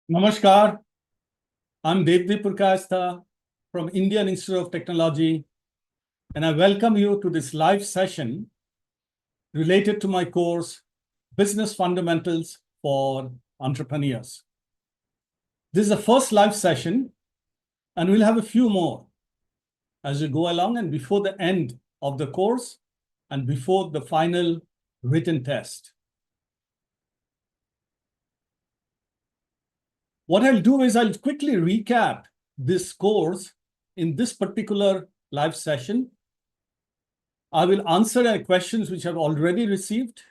Namaskar, I'm Devdip Purkayastha from Indian Institute of Technology, and I welcome you to this live session related to my course, Business Fundamentals for Entrepreneurs. This is the first live session, and we'll have a few more as we go along and before the end of the course and before the final written test. What I'll do is I'll quickly recap this course in this particular live session. I will answer questions which I've already received,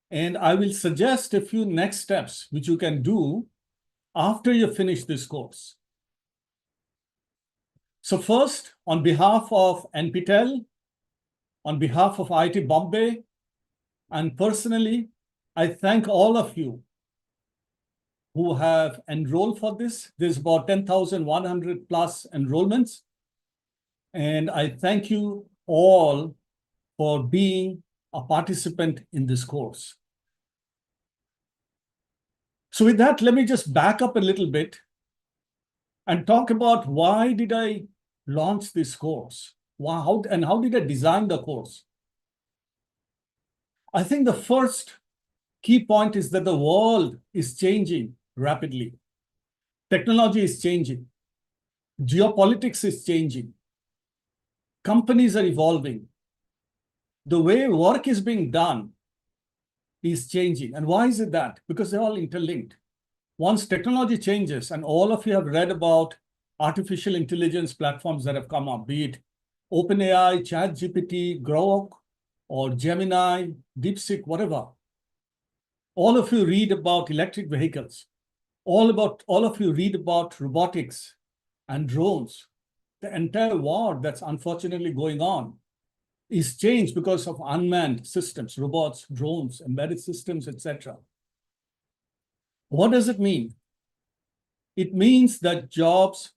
and I will suggest a few next steps which you can do after you finish this course. So first, on behalf of NPTEL, on behalf of IIT Bombay, and personally, I thank all of you who have enrolled for this. There's about 10,100 plus enrollments. And I thank you all for being a participant in this course. So with that, let me just back up a little bit and talk about why did I launch this course? How did I design the course? I think the first key point is that the world is changing rapidly. Technology is changing. Geopolitics is changing. Companies are evolving. The way work is being done is changing. And why is it that? Because they're all interlinked. Once technology changes, and all of you have read about artificial intelligence platforms that have come up, be it OpenAI, ChatGPT, Grok, or Gemini, DeepSeek, whatever. All of you read about electric vehicles. All of you read about robotics and drones. The entire war that's unfortunately going on is changed because of unmanned systems, robots, drones, embedded systems, etc. What does it mean? It means that jobs,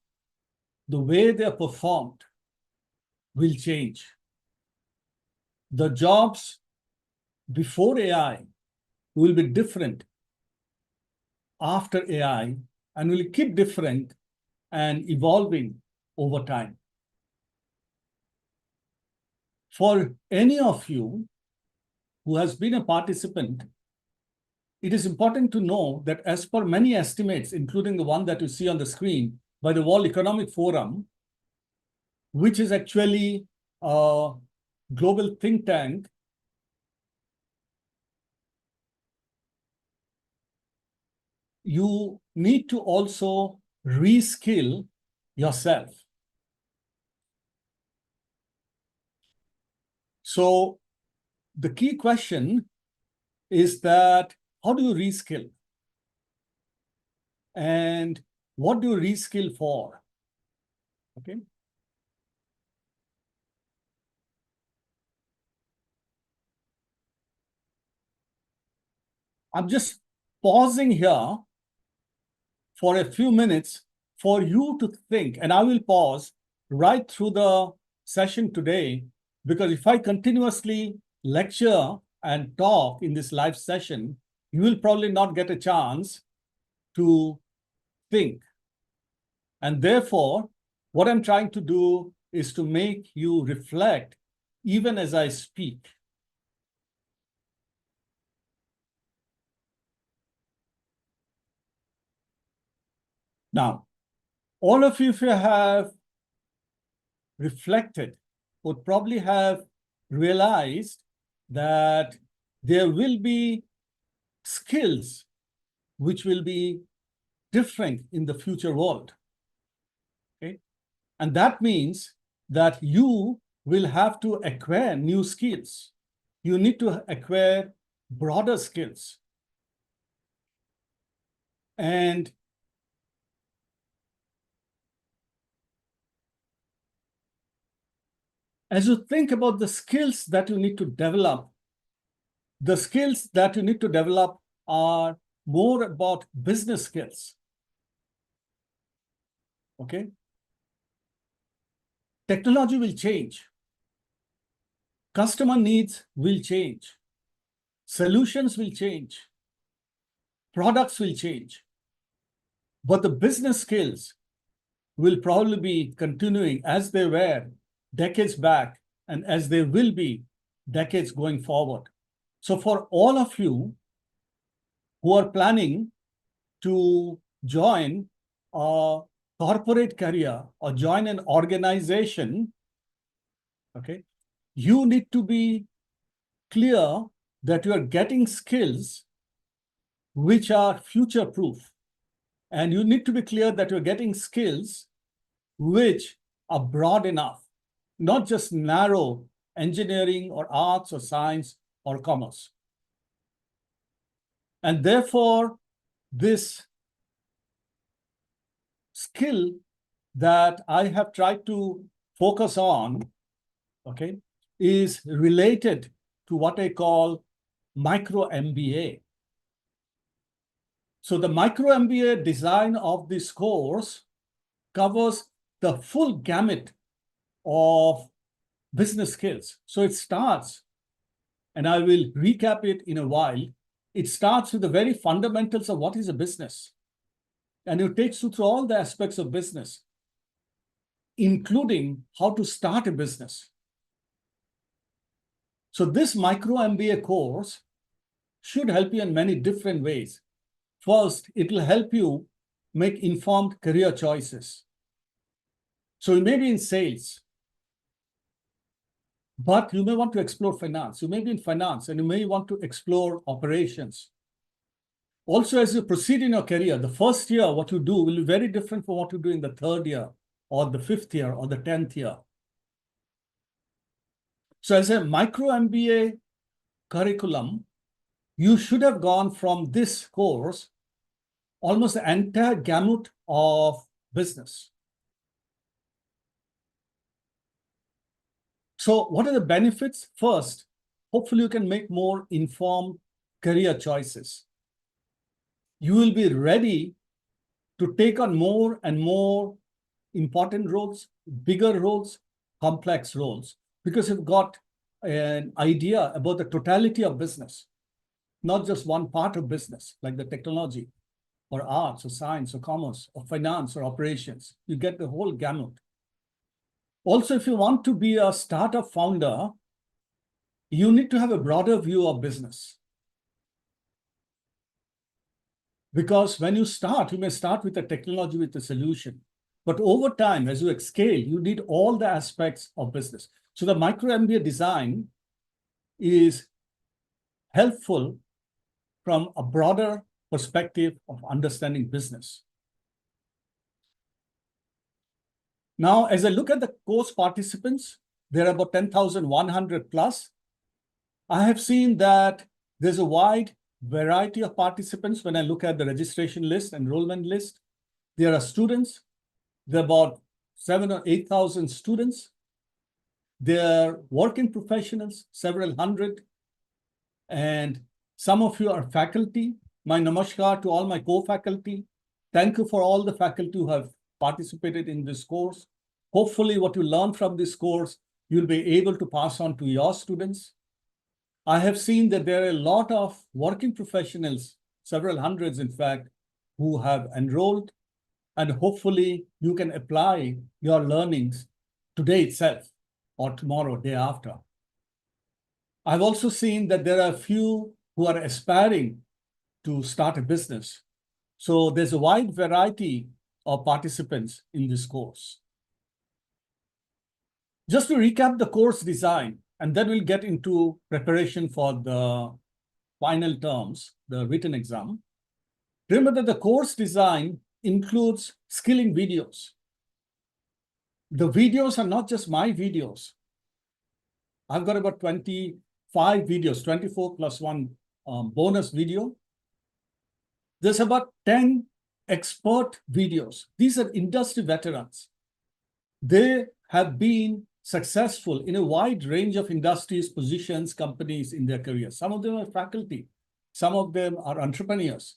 the way they are performed, will change. The jobs before AI will be different after AI and will keep different and evolving over time. For any of you who has been a participant, it is important to know that as per many estimates, including the one that you see on the screen by the World Economic Forum, which is actually a global think tank, you need to also reskill yourself. So the key question is that how do you reskill? And what do you reskill for? Okay. I'm just pausing here for a few minutes for you to think, and I will pause right through the session today, because if I continuously lecture and talk in this live session, you will probably not get a chance to think. And therefore, what I'm trying to do is to make you reflect even as I speak. Now, all of you, if you have reflected, would probably have realized that there will be skills which will be different in the future world. Okay? And that means that you will have to acquire new skills. You need to acquire broader skills. And as you think about the skills that you need to develop, the skills that you need to develop are more about business skills. Okay? Technology will change. Customer needs will change. Solutions will change. Products will change. But the business skills will probably be continuing as they were decades back and as they will be decades going forward. So for all of you who are planning to join a corporate career or join an organization, okay, you need to be clear that you are getting skills which are future proof. And you need to be clear that you're getting skills which are broad enough, not just narrow engineering or arts or science or commerce. And therefore, this skill that I have tried to focus on, okay, is related to what I call micro MBA. So the micro MBA design of this course covers the full gamut of business skills. So it starts, and I will recap it in a while, it starts with the very fundamentals of what is a business. And it takes you through all the aspects of business, including how to start a business. So this micro MBA course should help you in many different ways. First, it will help you make informed career choices. So you may be in sales, but you may want to explore finance. You may be in finance and you may want to explore operations. Also, as you proceed in your career, the first year, what you do will be very different from what you do in the third year or the fifth year or the 10th year. So as a micro MBA curriculum, you should have gone from this course almost the entire gamut of business. So what are the benefits? First, hopefully you can make more informed career choices. You will be ready to take on more and more important roles, bigger roles, complex roles, because you've got an idea about the totality of business, not just one part of business, like the technology or arts or science or commerce or finance or operations. You get the whole gamut. Also, if you want to be a startup founder, you need to have a broader view of business. Because when you start, you may start with a technology, with a solution. But over time, as you scale, you need all the aspects of business. So the micro MBA design is helpful from a broader perspective of understanding business. Now, as I look at the course participants, there are about 10,100 plus. I have seen that there's a wide variety of participants when I look at the registration list, enrollment list. There are students. There are about 7,000 or 8,000 students. There are working professionals, several hundred. And some of you are faculty. My namaskar to all my co-faculty. Thank you for all the faculty who have participated in this course. Hopefully what you learn from this course, you'll be able to pass on to your students. I have seen that there are a lot of working professionals, several hundreds in fact, who have enrolled, and hopefully you can apply your learnings today itself or tomorrow, day after. I've also seen that there are a few who are aspiring to start a business. So there's a wide variety of participants in this course. Just to recap the course design, and then we'll get into preparation for the final terms, the written exam. Remember that the course design includes skilling videos. The videos are not just my videos. I've got about 25 videos, 24 plus one bonus video. There's about 10 expert videos. These are industry veterans. They have been successful in a wide range of industries, positions, companies in their careers. Some of them are faculty. Some of them are entrepreneurs.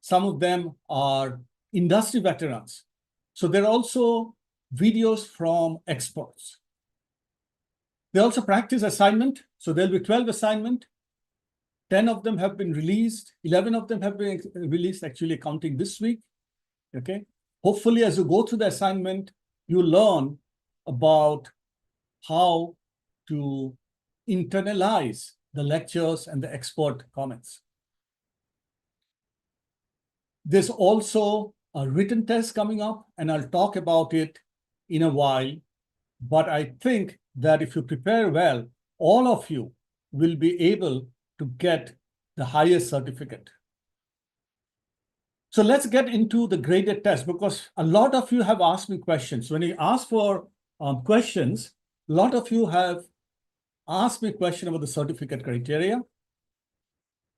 Some of them are industry veterans. So there are also videos from experts. They also practice assignment. So there'll be 12 assignment, 10 of them have been released. 11 of them have been released, actually counting this week. Okay. Hopefully, as you go through the assignment, you learn about how to internalize the lectures and the expert comments. There's also a written test coming up, and I'll talk about it in a while. But I think that if you prepare well, all of you will be able to get the highest certificate. So let's get into the graded test, because a lot of you have asked me questions. When you ask for questions, a lot of you have asked me a question about the certificate criteria.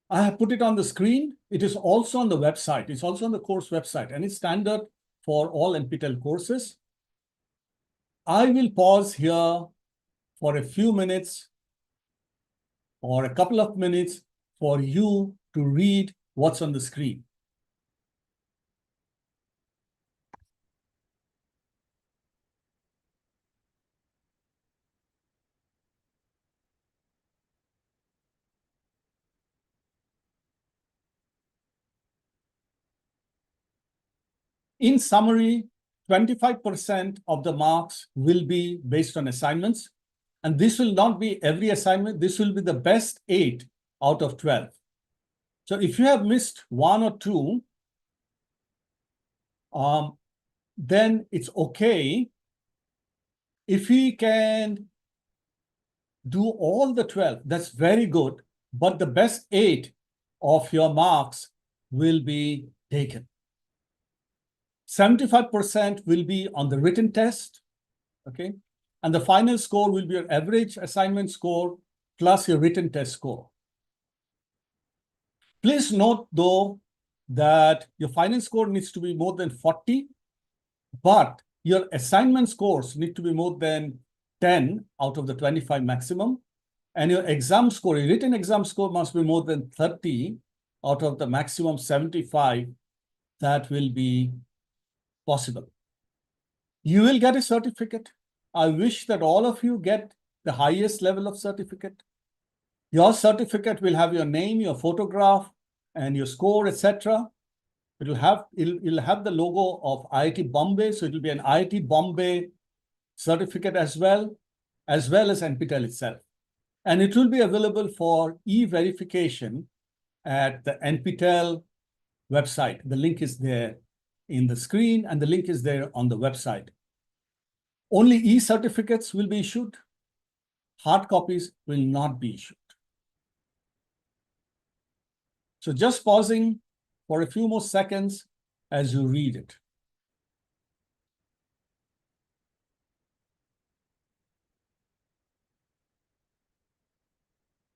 I have put it on the screen. It is also on the website. It's also on the course website, and it's standard for all NPTEL courses. I will pause here for a few minutes or a couple of minutes for you to read what's on the screen. In summary, 25% of the marks will be based on assignments. And this will not be every assignment. This will be the best 8 out of 12. So if you have missed 1 or 2, then it's okay. If we can do all the 12, that's very good. But the best 8 of your marks will be taken. 75% will be on the written test, okay? And the final score will be your average assignment score plus your written test score. Please note, though, that your final score needs to be more than 40, but your assignment scores need to be more than 10 out of the 25 maximum. And your exam score, your written exam score must be more than 30 out of the maximum 75 that will be possible. You will get a certificate. I wish that all of you get the highest level of certificate. Your certificate will have your name, your photograph, and your score, etc. It'll have the logo of IIT Bombay, so it'll be an IIT Bombay certificate as well as NPTEL itself. And it will be available for e-verification at the NPTEL website. The link is there in the screen, and the link is there on the website. Only e-certificates will be issued. Hard copies will not be issued. So just pausing for a few more seconds as you read it.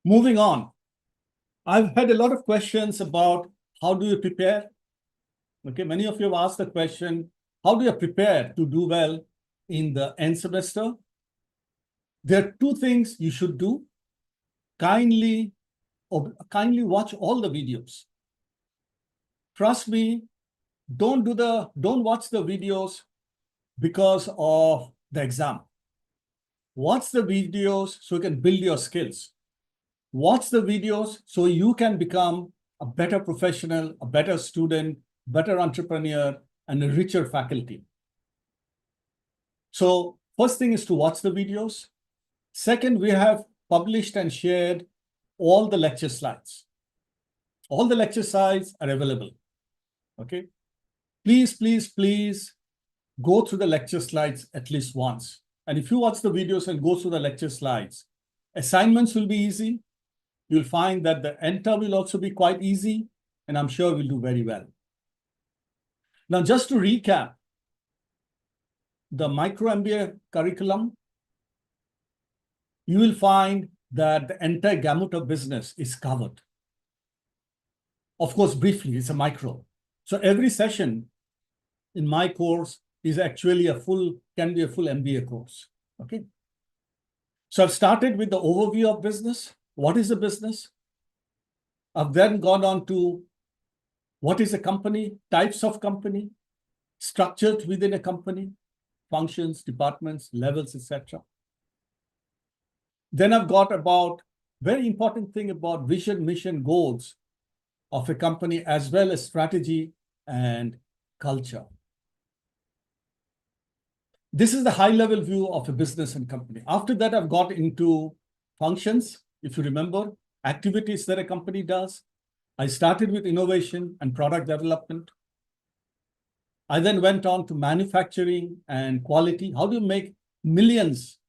Moving on. I've had a lot of questions about how do you prepare? Okay, many of you have asked the question, how do you prepare to do well in the end semester? There are 2 things you should do. Kindly watch all the videos. Trust me, don't watch the videos because of the exam. Watch the videos so you can build your skills. Watch the videos so you can become a better professional, a better student, better entrepreneur, and a richer faculty. So first thing is to watch the videos. Second, we have published and shared all the lecture slides. All the lecture slides are available. Okay. Please go through the lecture slides at least once. And if you watch the videos and go through the lecture slides, assignments will be easy. You'll find that the NTA will also be quite easy, and I'm sure we'll do very well. Now, just to recap, the micro MBA curriculum, you will find that the entire gamut of business is covered. Of course, briefly, it's a micro. So every session in my course is actually can be a full MBA course. Okay. So I've started with the overview of business. What is a business? I've then gone on to what is a company, types of company, structured within a company, functions, departments, levels, etc. Then I've got about Very important thing about vision, mission, goals of a company, as well as strategy and culture. This is the high-level view of a business and company. After that, I've got into functions, if you remember, activities that a company does. I started with innovation and product development. I then went on to manufacturing and quality. How do you make millions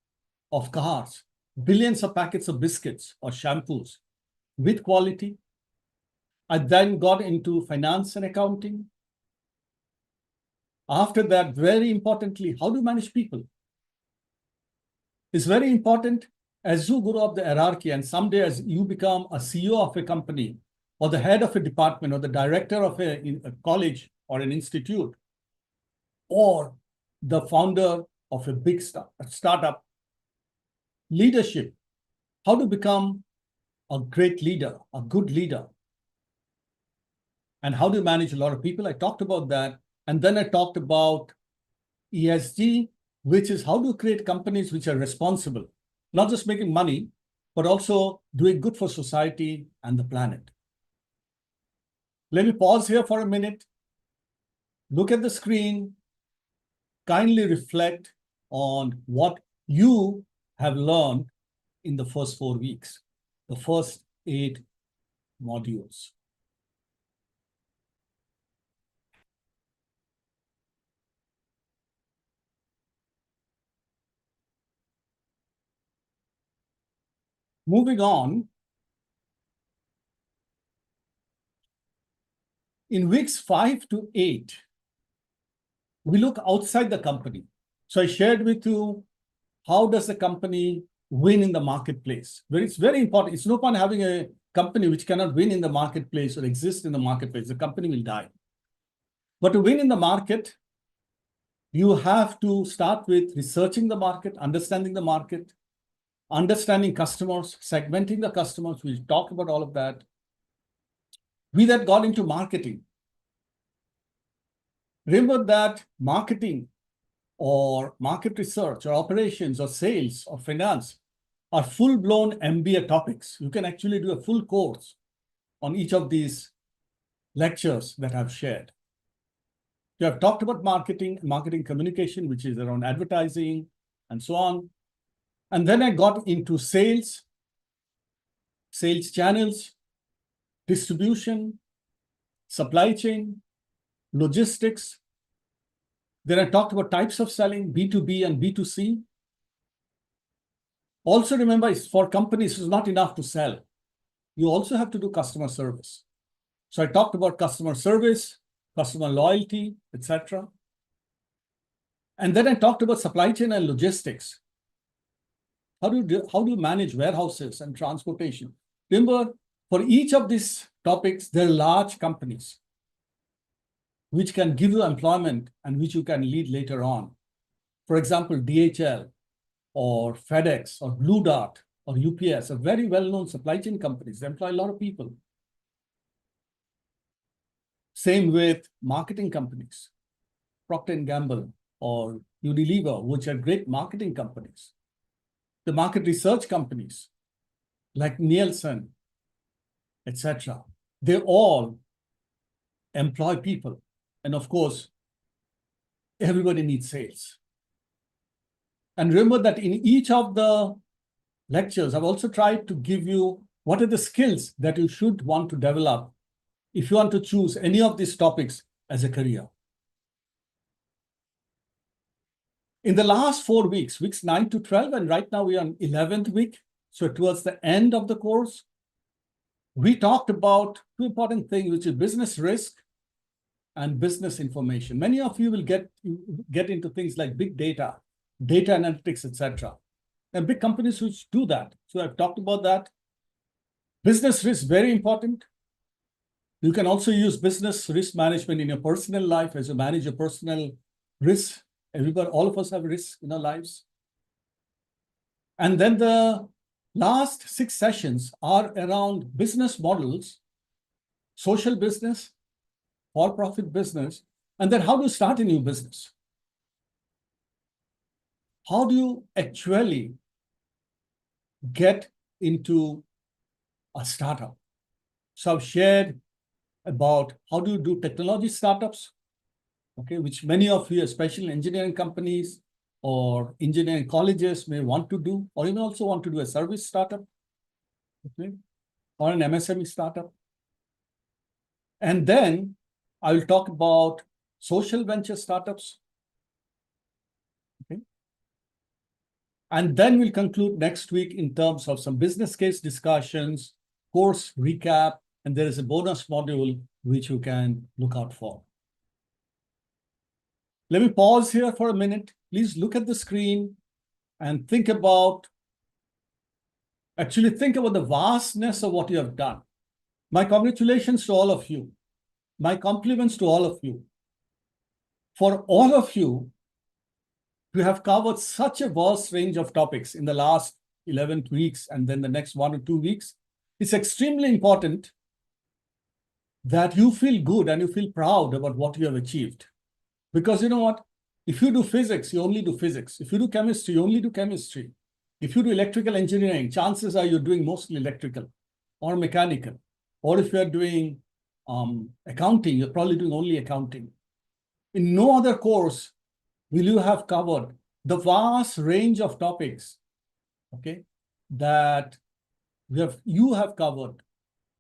of cars, billions of packets of biscuits or shampoos with quality? I then got into finance and accounting. After that, very importantly, how do you manage people? It's very important as you grow up the hierarchy, and someday as you become a CEO of a company or the head of a department or the director of a college or an institute or the founder of a big startup, leadership, how to become a great leader, a good leader, and how do you manage a lot of people? I talked about that. And then I talked about ESG, which is how to create companies which are responsible, not just making money, but also doing good for society and the planet. Let me pause here for a minute. Look at the screen. Kindly reflect on what you have learned in the first 4 weeks, the first 8 modules. Moving on, in weeks 5 to 8, we look outside the company. So I shared with you, how does the company win in the marketplace? But it's very important. It's no point having a company which cannot win in the marketplace or exist in the marketplace. The company will die. But to win in the market, you have to start with researching the market, understanding the market, understanding customers, segmenting the customers. We'll talk about all of that. We then got into marketing. Remember that marketing or market research or operations or sales or finance are full-blown MBA topics. You can actually do a full course on each of these lectures that I've shared. You have talked about marketing, marketing communication, which is around advertising and so on. And then I got into sales, sales channels, distribution, supply chain, logistics. Then I talked about types of selling, B2B and B2C. Also remember, for companies, it's not enough to sell. You also have to do customer service. So I talked about customer service, customer loyalty, etc. And then I talked about supply chain and logistics. How do you manage warehouses and transportation? Remember, for each of these topics, there are large companies which can give you employment and which you can lead later on. For example, DHL or FedEx or Blue Dart or UPS are very well-known supply chain companies. They employ a lot of people. Same with marketing companies, Procter & Gamble or Unilever, which are great marketing companies. The market research companies like Nielsen, etc. They all employ people. And of course, everybody needs sales. And remember that in each of the lectures, I've also tried to give you what are the skills that you should want to develop if you want to choose any of these topics as a career. In the last 4 weeks, weeks 9 to 12, and right now we are on 11th week, so towards the end of the course, we talked about 2 important things, which is business risk and business information. Many of you will get into things like big data, data analytics, etc. And big companies which do that. So I've talked about that. Business risk, very important. You can also use business risk management in your personal life as you manage your personal risks. Everybody, all of us have risks in our lives. And then the last 6 sessions are around business models, social business, for-profit business, and then how do you start a new business? How do you actually get into a startup. So I've shared about how do you do technology startups, okay, which many of you, especially engineering companies or engineering colleges, may want to do, or even also want to do a service startup, okay, or an MSME startup. And then I will talk about social venture startups, okay. And then we'll conclude next week in terms of some business case discussions, course recap, and there is a bonus module which you can look out for. Let me pause here for a minute. Please look at the screen and think about the vastness of what you have done. My congratulations to all of you. My compliments to all of you. For all of you, you have covered such a vast range of topics in the last 11 weeks and then the next 1 or 2 weeks. It's extremely important that you feel good and you feel proud about what you have achieved. Because you know what? If you do physics, you only do physics. If you do chemistry, you only do chemistry. If you do electrical engineering, chances are you're doing mostly electrical or mechanical. Or if you're doing accounting, you're probably doing only accounting. In no other course will you have covered the vast range of topics, okay, that you have covered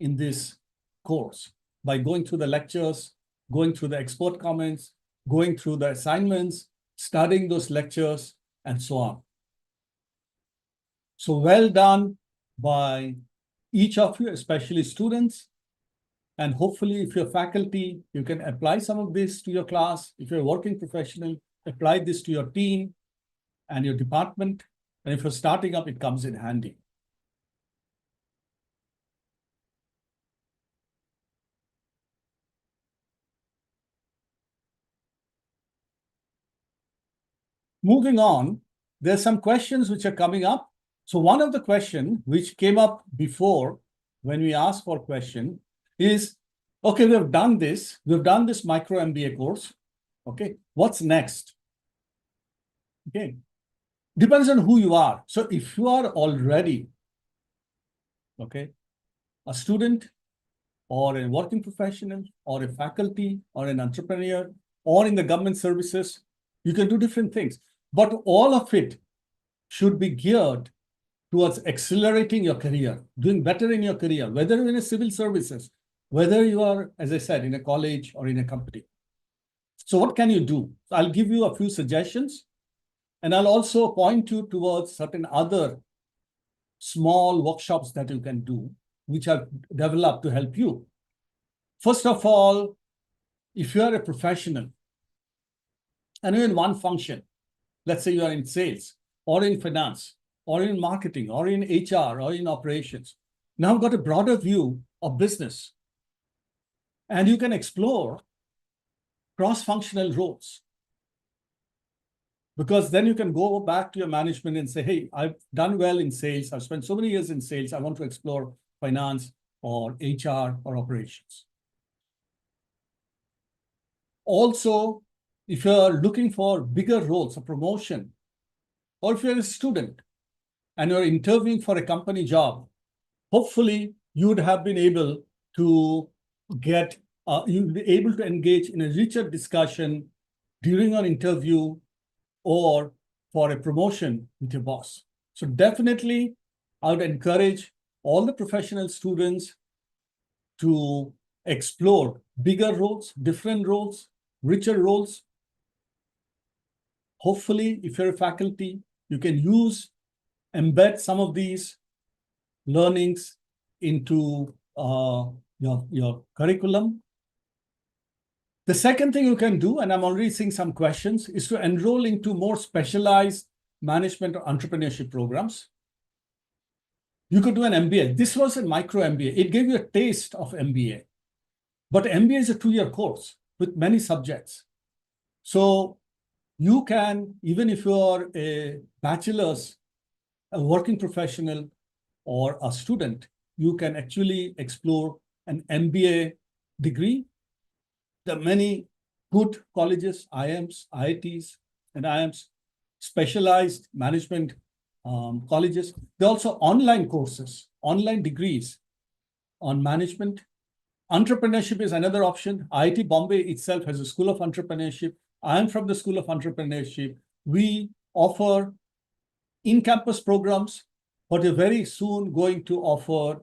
in this course by going through the lectures, going through the expert comments, going through the assignments, studying those lectures, and so on. So well done by each of you, especially students. And hopefully, if you're faculty, you can apply some of this to your class. If you're a working professional, apply this to your team and your department. And if you're starting up, it comes in handy. Moving on, there's some questions which are coming up. So one of the questions which came up before when we asked for question is, okay, we've done this micro MBA course. Okay, what's next? Okay, depends on who you are. So if you are already, okay, a student or a working professional or a faculty or an entrepreneur or in the government services, you can do different things. But all of it should be geared towards accelerating your career, doing better in your career, whether you're in a civil services, whether you are, as I said, in a college or in a company. So what can you do? I'll give you a few suggestions, and I'll also point you towards certain other small workshops that you can do, which I've developed to help you. First of all, if you are a professional and you're in one function, let's say you are in sales or in finance or in marketing or in HR or in operations, now you've got a broader view of business. And you can explore cross-functional roles. Because then you can go back to your management and say, hey, I've done well in sales. I've spent so many years in sales. I want to explore finance or HR or operations. Also, if you're looking for bigger roles, a promotion, or if you're a student and you're interviewing for a company job, hopefully you would have been able to you'll be able to engage in a richer discussion during an interview or for a promotion with your boss. So definitely, I would encourage all the professional students to explore bigger roles, different roles, richer roles. Hopefully, if you're a faculty, you can embed some of these learnings into your curriculum. The second thing you can do, and I'm already seeing some questions, is to enroll into more specialized management or entrepreneurship programs. You could do an MBA. This was a micro MBA. It gave you a taste of MBA. But MBA is a 2-year course with many subjects. So you can, even if you're a bachelor's, a working professional, or a student, you can actually explore an MBA degree. There are many good colleges, IIMs, IITs, and IIMs, specialized management colleges. There are also online courses, online degrees, on management. Entrepreneurship is another option. IIT Bombay itself has a school of entrepreneurship. I'm from the school of entrepreneurship. We offer in-campus programs, but we're very soon going to offer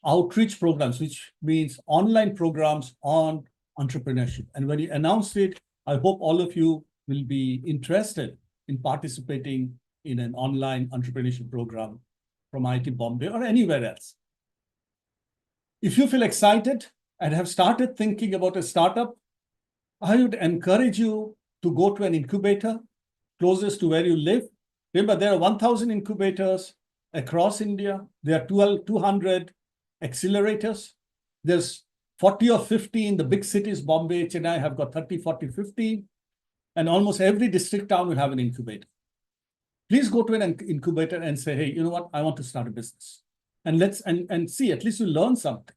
outreach programs, which means online programs on entrepreneurship. And when you announced it, I hope all of you will be interested in participating in an online entrepreneurship program from IIT Bombay or anywhere else. If you feel excited and have started thinking about a startup, I would encourage you to go to an incubator closest to where you live. Remember, there are 1,000 incubators across India. There are 200 accelerators. There's 40 or 50 in the big cities. Bombay, Chennai have got 30, 40, 50. And almost every district town will have an incubator. Please go to an incubator and say, hey, you know what? I want to start a business. And let's see, at least you learn something.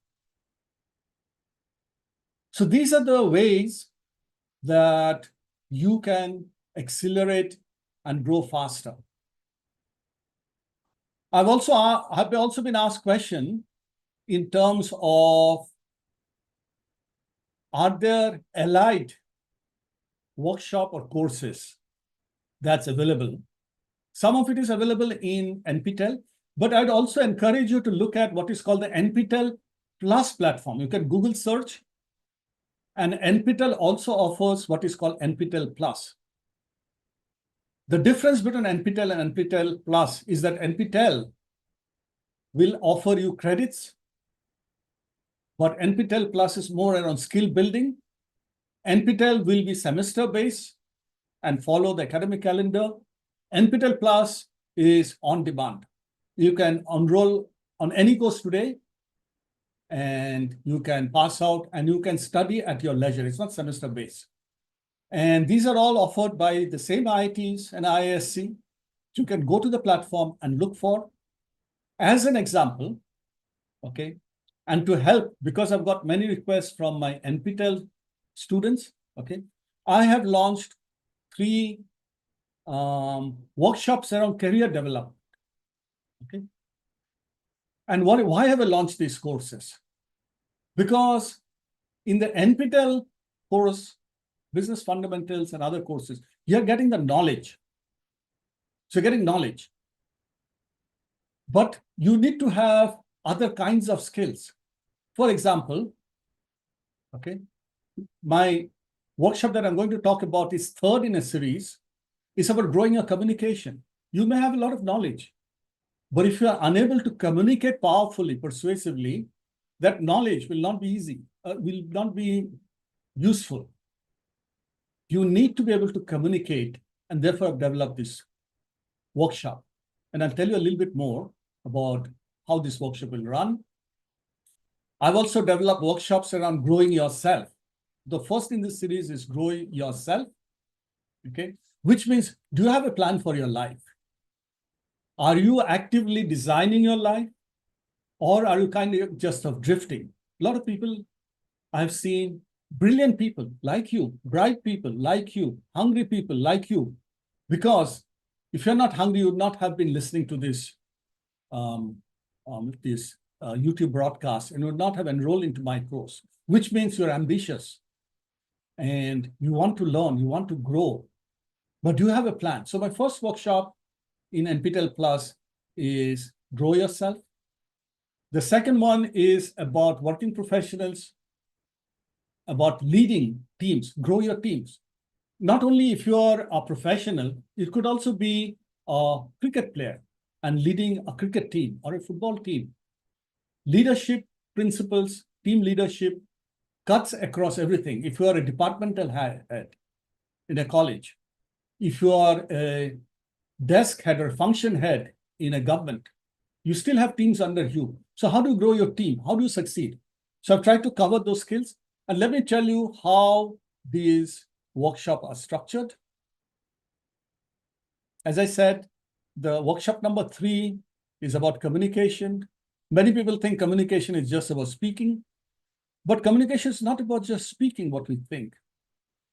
So these are the ways that you can accelerate and grow faster. I've also been asked question in terms of, are there allied workshop or courses that's available? Some of it is available in NPTEL, but I'd also encourage you to look at what is called the NPTEL Plus platform. You can Google search, and NPTEL also offers what is called NPTEL Plus. The difference between NPTEL and NPTEL Plus is that NPTEL will offer you credits, but NPTEL Plus is more around skill building. NPTEL will be semester-based and follow the academic calendar. NPTEL Plus is on demand. You can enroll on any course today, and you can pass out and you can study at your leisure. It's not semester-based. And these are all offered by the same IITs and IISc. You can go to the platform and look for. As an example, okay, and to help, because I've got many requests from my NPTEL students, okay, I have launched 3 workshops around career development, okay? And why have I launched these courses? Because in the NPTEL course, Business Fundamentals and other courses, you're getting the knowledge. So you're getting knowledge. But you need to have other kinds of skills. For example, okay, my workshop that I'm going to talk about is 3rd in a series. It's about growing your communication. You may have a lot of knowledge, but if you are unable to communicate powerfully, persuasively, that knowledge will not be easy, will not be useful. You need to be able to communicate, and therefore I've developed this workshop. And I'll tell you a little bit more about how this workshop will run. I've also developed workshops around growing yourself. The first in this series is growing yourself, okay? Which means, do you have a plan for your life? Are you actively designing your life? Or are you kind of just drifting? A lot of people I've seen, brilliant people like you, bright people like you, hungry people like you. Because if you're not hungry, you would not have been listening to this, YouTube broadcast and would not have enrolled into my course, which means you're ambitious and you want to learn, you want to grow, but do you have a plan? So my first workshop in NPTEL Plus is grow yourself. The second one is about working professionals, about leading teams, grow your teams. Not only if you're a professional, it could also be a cricket player and leading a cricket team or a football team. Leadership principles, team leadership cuts across everything. If you are a departmental head in a college, if you are a desk head or function head in a government, you still have teams under you. So how do you grow your team? How do you succeed? So I've tried to cover those skills. And let me tell you how these workshops are structured. As I said, the workshop number 3 is about communication. Many people think communication is just about speaking, but communication is not about just speaking what we think.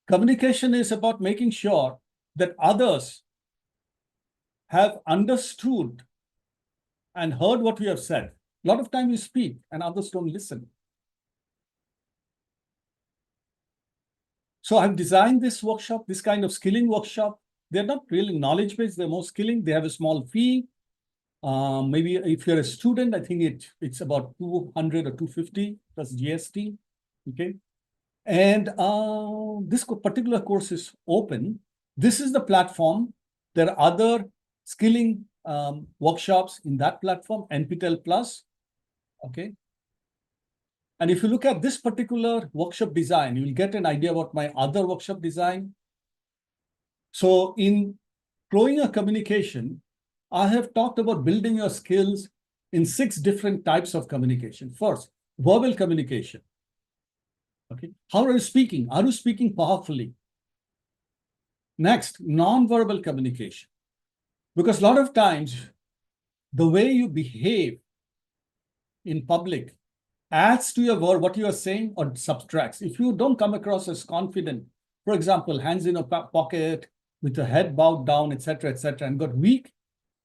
Communication is about making sure that others have understood and heard what we have said. A lot of time you speak and others don't listen. So I've designed this workshop, this kind of skilling workshop. They're not really knowledge-based, they're more skilling. They have a small fee. Maybe if you're a student, I think it's about 200 or 250 plus GST, okay? And this particular course is open. This is the platform. There are other skilling workshops in that platform, NPTEL Plus, okay? And if you look at this particular workshop design, you'll get an idea about my other workshop design. So in growing your communication, I have talked about building your skills in 6 different types of communication. First, verbal communication. Okay, how are you speaking? Are you speaking powerfully? Next, non-verbal communication. Because a lot of times, the way you behave in public adds to your word, what you are saying, or subtracts. If you don't come across as confident, for example, hands in a pocket, with the head bowed down, etc., and got weak,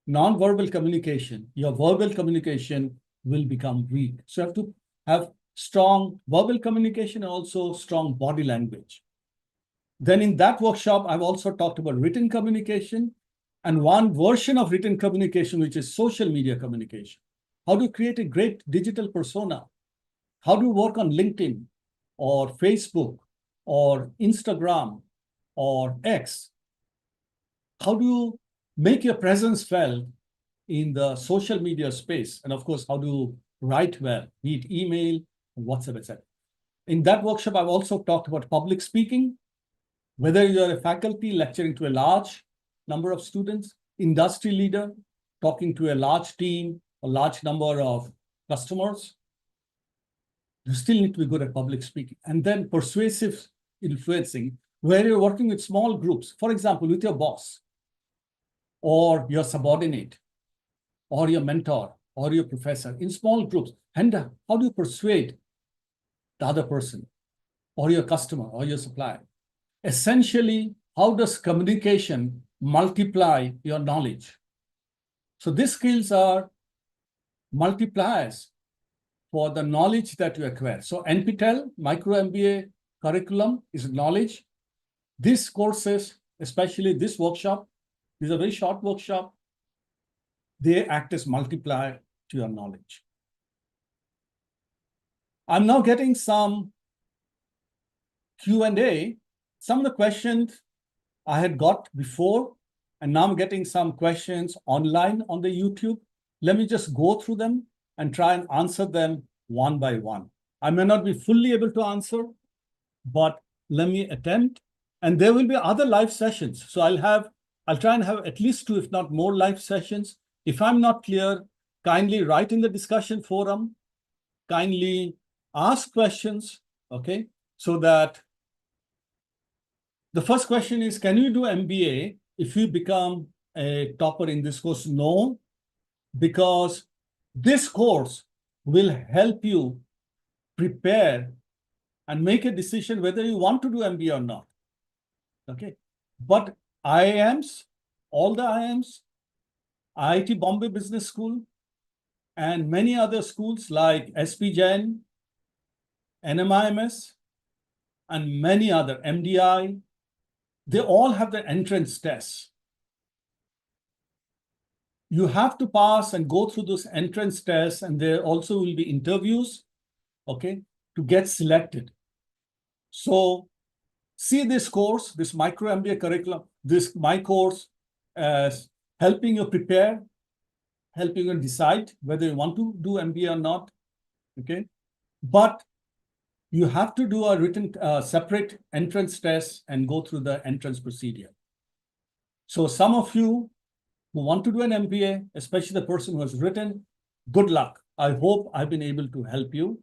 non-verbal communication, your verbal communication will become weak. So you have to have strong verbal communication and also strong body language. Then in that workshop, I've also talked about written communication and one version of written communication, which is social media communication. How to create a great digital persona? How do you work on LinkedIn or Facebook or Instagram or X? How do you make your presence felt in the social media space? And of course, how do you write well, be it email, WhatsApp, etc. In that workshop, I've also talked about public speaking, whether you're a faculty lecturing to a large number of students, industry leader, talking to a large team, a large number of customers, you still need to be good at public speaking. And then persuasive influencing, where you're working with small groups, for example, with your boss, or your subordinate, or your mentor, or your professor, in small groups. And how do you persuade the other person, or your customer, or your supplier? Essentially, how does communication multiply your knowledge? So these skills are multipliers for the knowledge that you acquire. So NPTEL, Micro MBA curriculum is knowledge. These courses, especially this workshop, is a very short workshop. They act as multiplier to your knowledge. I'm now getting some Q&A. Some of the questions I had got before, and now I'm getting some questions online on the YouTube. Let me just go through them and try and answer them one by one. I may not be fully able to answer, but let me attempt. And there will be other live sessions. So I'll try and have at least 2, if not more, live sessions. If I'm not clear, kindly write in the discussion forum, kindly ask questions, okay? So that the first question is, can you do MBA if you become a topper in this course? No, because this course will help you prepare and make a decision whether you want to do MBA or not. Okay, but IIMs, all the IIMs, IIT Bombay Business School, and many other schools like SP Jain, NMIMS, and many other, MDI, they all have the entrance tests. You have to pass and go through those entrance tests, and there also will be interviews, okay, to get selected. So see this course, this Micro MBA curriculum, my course as helping you prepare, helping you decide whether you want to do MBA or not, okay? But you have to do a written separate entrance test and go through the entrance procedure. So some of you who want to do an MBA, especially the person who has written, good luck. I hope I've been able to help you.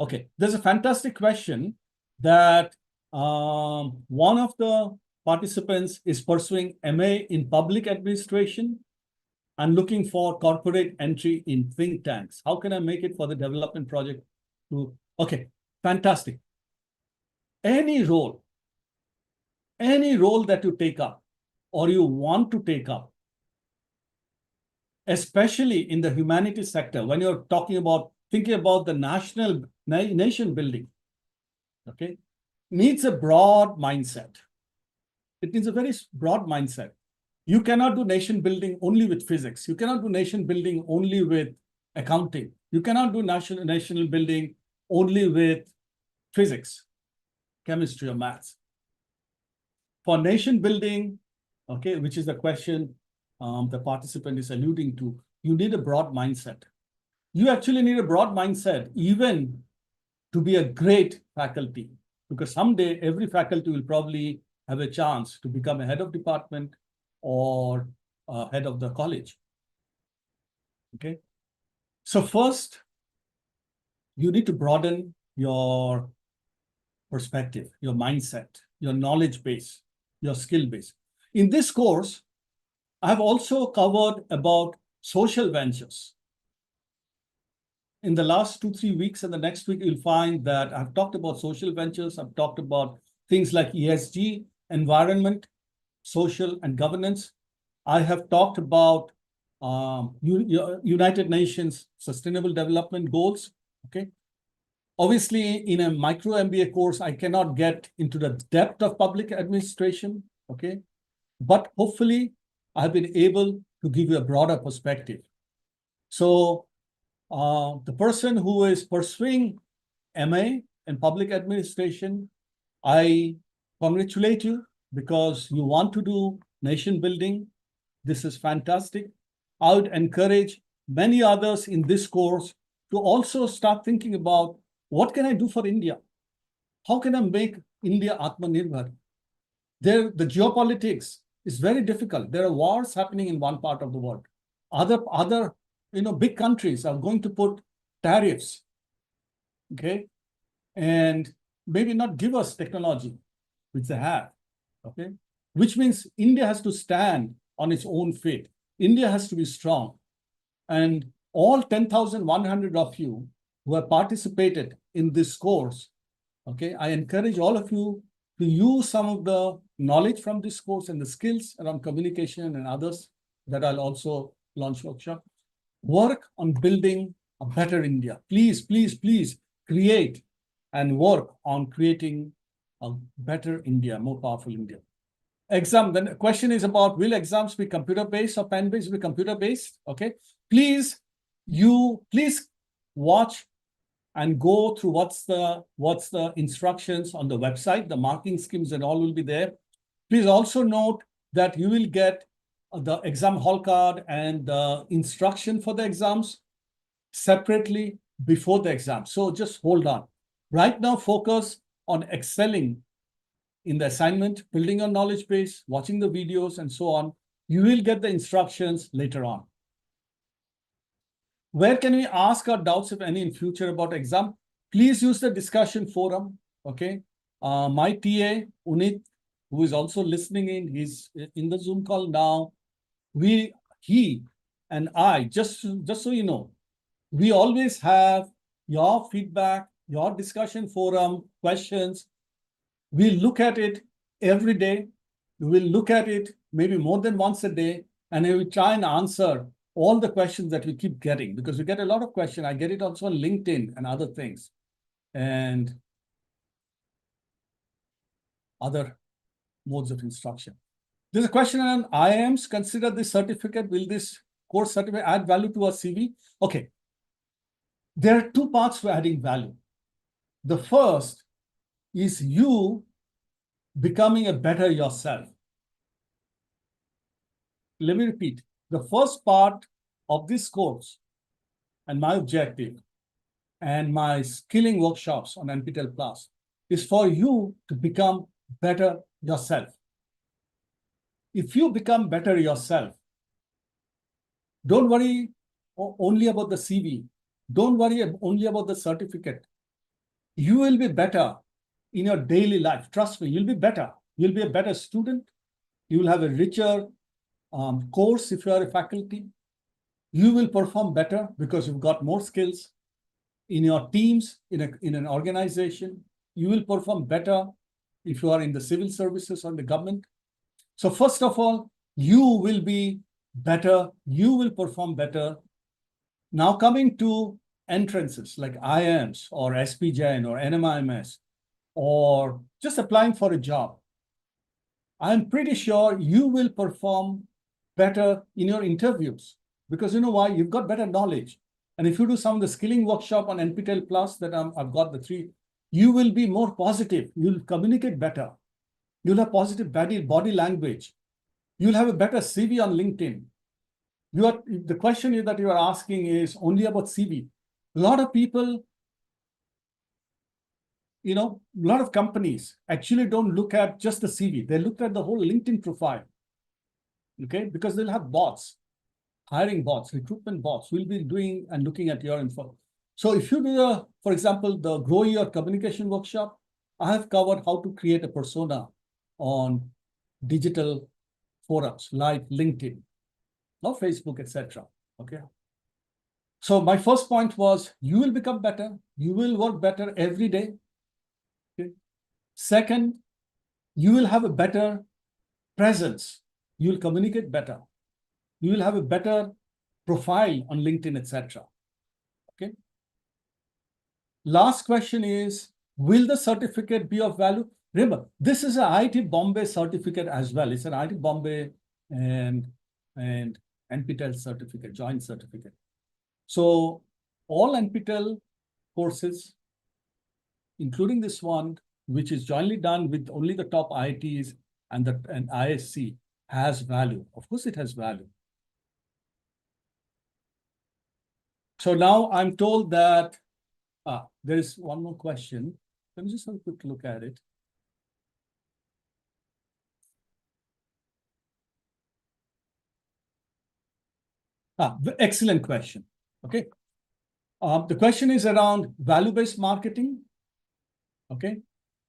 Okay, there's a fantastic question that one of the participants is pursuing MA in public administration and looking for corporate entry in think tanks. How can I make it for the development project? Okay, fantastic. Any role that you take up, or you want to take up, especially in the humanities sector, when you're thinking about the nation building, okay, needs a broad mindset. It needs a very broad mindset. You cannot do nation building only with physics. You cannot do nation building only with accounting. You cannot do national building only with physics, chemistry, or maths. For nation building, okay, which is the question the participant is alluding to, you need a broad mindset. You actually need a broad mindset even to be a great faculty, because someday every faculty will probably have a chance to become a head of department or head of the college. Okay. So first, you need to broaden your perspective, your mindset, your knowledge base, your skill base. In this course, I've also covered about social ventures. In the last 2-3 weeks and the next week, you'll find that I've talked about social ventures. I've talked about things like ESG, environment, social, and governance. I have talked about United Nations Sustainable Development Goals. Okay. Obviously, in a micro MBA course, I cannot get into the depth of public administration. Okay. But hopefully, I've been able to give you a broader perspective. So the person who is pursuing MA in public administration, I congratulate you because you want to do nation building. This is fantastic. I would encourage many others in this course to also start thinking about what can I do for India? How can I make India Atmanirbhar? The geopolitics is very difficult. There are wars happening in one part of the world. Other big countries are going to put tariffs, okay, and maybe not give us technology, which they have, okay, which means India has to stand on its own feet. India has to be strong. And all 10,100 of you who have participated in this course, okay, I encourage all of you to use some of the knowledge from this course and the skills around communication and others that I'll also launch workshop. Work on building a better India. Please, please, please create and work on creating a better India, more powerful India. Exam, the question is about, will exams be computer-based or pen-based? Be computer-based, okay? Please watch and go through what's the instructions on the website. The marking schemes and all will be there. Please also note that you will get the exam hall card and the instruction for the exams separately before the exam. So just hold on. Right now, focus on excelling in the assignment, building your knowledge base, watching the videos, and so on. You will get the instructions later on. Where can we ask our doubts, if any, in future about exam? Please use the discussion forum, okay? My TA, Unit, who is also listening in, he's in the Zoom call now. He and I, just so you know, we always have your feedback, your discussion forum, questions. We look at it every day. We will look at it maybe more than once a day, and we will try and answer all the questions that we keep getting, because we get a lot of questions. I get it also on LinkedIn and other things and other modes of instruction. There's a question on IIMs. Consider this certificate. Will this course certificate add value to our CV? Okay. There are two parts to adding value. The first is you becoming a better yourself. Let me repeat. The first part of this course and my objective and my skilling workshops on NPTEL Plus is for you to become better yourself. If you become better yourself, don't worry only about the CV. Don't worry only about the certificate. You will be better in your daily life. Trust me, you'll be better. You'll be a better student. You will have a richer course if you are a faculty. You will perform better because you've got more skills in your teams, in an organization. You will perform better if you are in the civil services or the government. So first of all, you will be better, you will perform better. Now coming to entrances like IIMs or SPJN or NMIMS, or just applying for a job, I'm pretty sure you will perform better in your interviews, because you know why? You've got better knowledge. And if you do some of the skilling workshop on NPTEL Plus that I've got the 3, you will be more positive. You'll communicate better. You'll have positive body language. You'll have a better CV on LinkedIn. The question that you are asking is only about CV. A lot of people, a lot of companies actually don't look at just the CV. They look at the whole LinkedIn profile, okay? Because they'll have bots, hiring bots, recruitment bots will be doing and looking at your info. So if you do, for example, the Grow Your Communication workshop, I have covered how to create a persona on digital forums like LinkedIn, or Facebook, etc. Okay. So my first point was you will become better. You will work better every day. Okay. Second, you will have a better presence. You will communicate better. You will have a better profile on LinkedIn, etc. Okay. Last question is, will the certificate be of value? Remember, this is an IIT Bombay certificate as well. It's an IIT Bombay and NPTEL certificate, joint certificate. So all NPTEL courses, including this one, which is jointly done with only the top IITs and ISC, has value. Of course, it has value. So now I'm told that there is one more question. Let me just have a quick look at it. Excellent question. Okay. The question is around value-based marketing. Okay.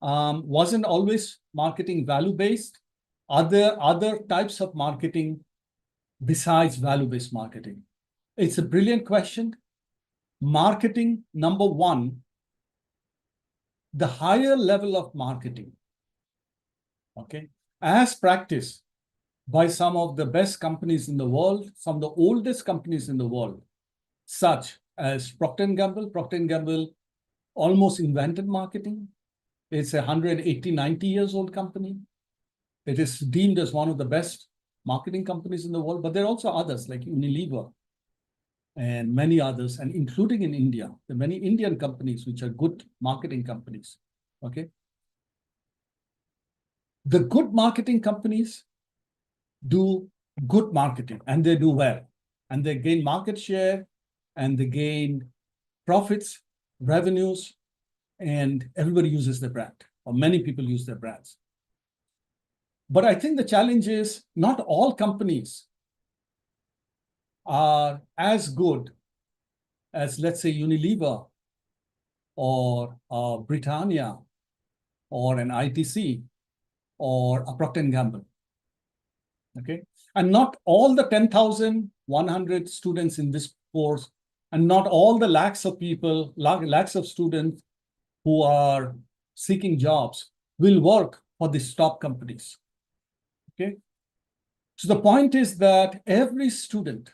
Wasn't always marketing value-based? Are there other types of marketing besides value-based marketing? It's a brilliant question. Marketing, number one, the higher level of marketing, okay, as practiced by some of the best companies in the world, some of the oldest companies in the world, such as Procter & Gamble. Procter & Gamble almost invented marketing. It's a 180, 90 years old company. It is deemed as one of the best marketing companies in the world, but there are also others like Unilever and many others, and including in India, the many Indian companies which are good marketing companies, okay? The good marketing companies do good marketing and they do well, and they gain market share and they gain profits, revenues, and everybody uses their brand, or many people use their brands. But I think the challenge is not all companies are as good as, let's say, Unilever or Britannia or an ITC or a Procter & Gamble. Okay, and not all the 10,100 students in this course, and not all the lakhs of people, lakhs of students who are seeking jobs will work for these top companies. Okay, so the point is that every student,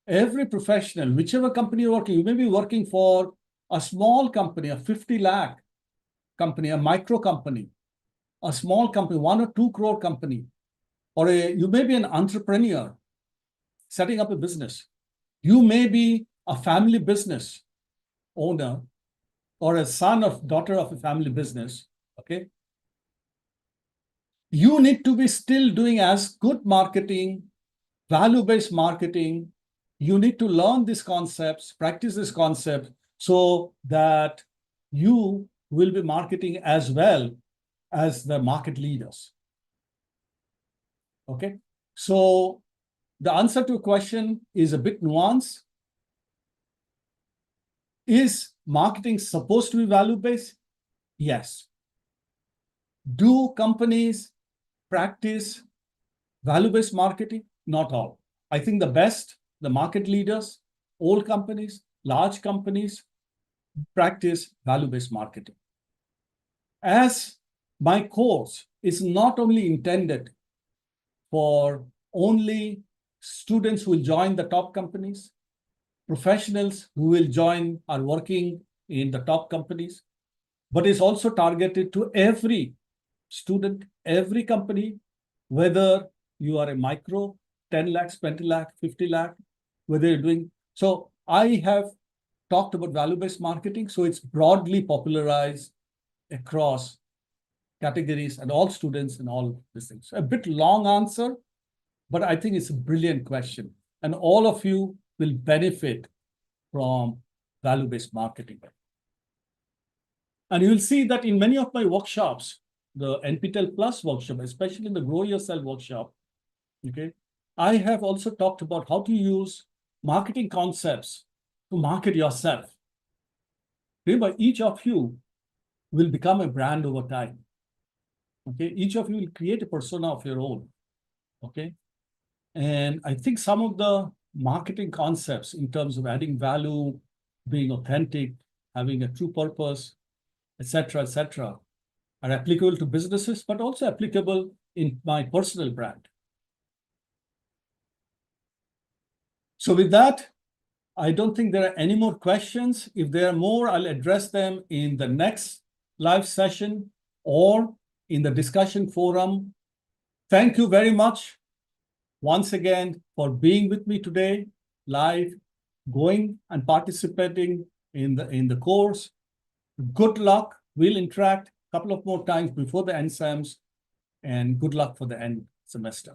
every professional, whichever company you're working, you may be working for a small company, a 50 lakh company, a micro company, a small company, 1 or 2 crore company, or you may be an entrepreneur setting up a business. You may be a family business owner or a son or daughter of a family business, okay? You need to be still doing as good marketing, value-based marketing. You need to learn these concepts, practice this concept, so that you will be marketing as well as the market leaders. Okay, so the answer to a question is a bit nuanced. Is marketing supposed to be value-based? Yes. Do companies practice value-based marketing? Not all. I think the best, the market leaders, old companies, large companies, practice value-based marketing. As my course is not only intended for only students who will join the top companies, professionals who will join are working in the top companies, but it's also targeted to every student, every company, whether you are a micro, 10 lakhs, 20 lakh, 50 lakh, whether you're doing. So I have talked about value-based marketing, so it's broadly popularized across categories and all students and all these things. A bit long answer, but I think it's a brilliant question. And all of you will benefit from value-based marketing. And you'll see that in many of my workshops, the NPTEL Plus workshop, especially in the Grow Yourself workshop, okay, I have also talked about how to use marketing concepts to market yourself. Remember, each of you will become a brand over time. Okay, each of you will create a persona of your own. Okay, and I think some of the marketing concepts in terms of adding value, being authentic, having a true purpose, etc., are applicable to businesses, but also applicable in my personal brand. So with that, I don't think there are any more questions. If there are more, I'll address them in the next live session or in the discussion forum. Thank you very much once again for being with me today, live, going and participating in the course. Good luck. We'll interact a couple of more times before the end exams, and good luck for the end semester.